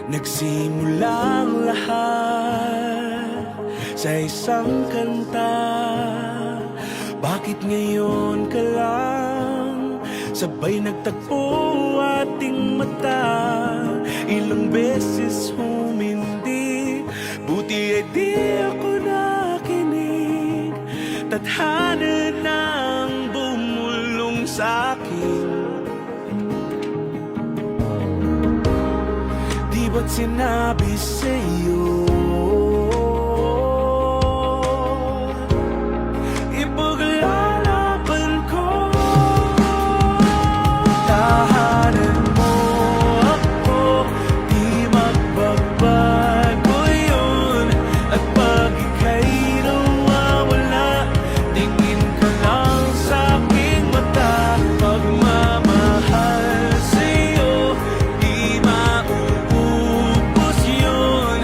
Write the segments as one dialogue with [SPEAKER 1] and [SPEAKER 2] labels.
[SPEAKER 1] Nagsimula ang lahat sa isang kanta. Bakit ngayon ka lang sabay nagtagpo ating mata? Ilang beses humindi, buti ay di ako nakinig. Tadhana nang bumulong sa'kin. Di ba't sinabi sa'yo ipaglalaban ko? Tahanan mo ako, di magbabago yun. At pag ika'y nawawala, tingin ka lang sa'king mata. Pagmamahal sa'yo, di mauubos yun.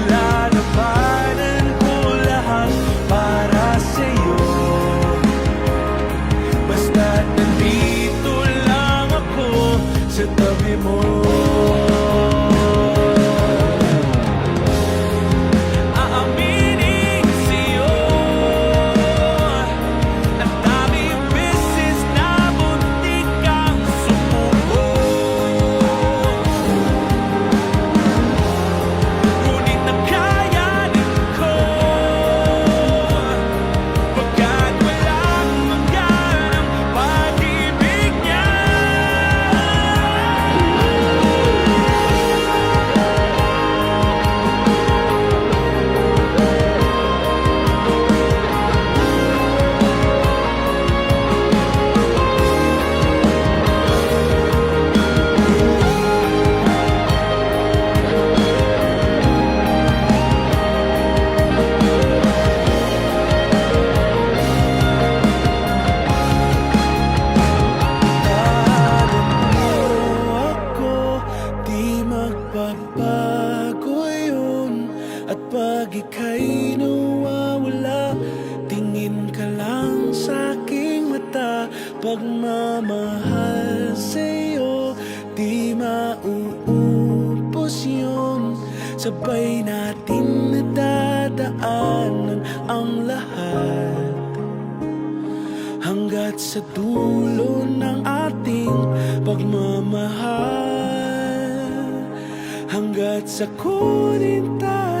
[SPEAKER 1] Lalabanan ko lahat para sa'yo. Basta't nandito lang ako sa tabi mo. Aaminin sa'yo, ang daming beses na muntik kang sumuko. Ngunit nakayanin ko, pagkat walang hanggan ang pag-ibig niya. Ako, di magbabago yun. At pag ika'y nawawala, tingin ka lang sa'king mata. Pagmamahal sa'yo, di mauubos yun. Sabay natin nadadaanan ang lahat hanggat sa dulo ng ating pagmamahal. Hanggat sa kunin tayo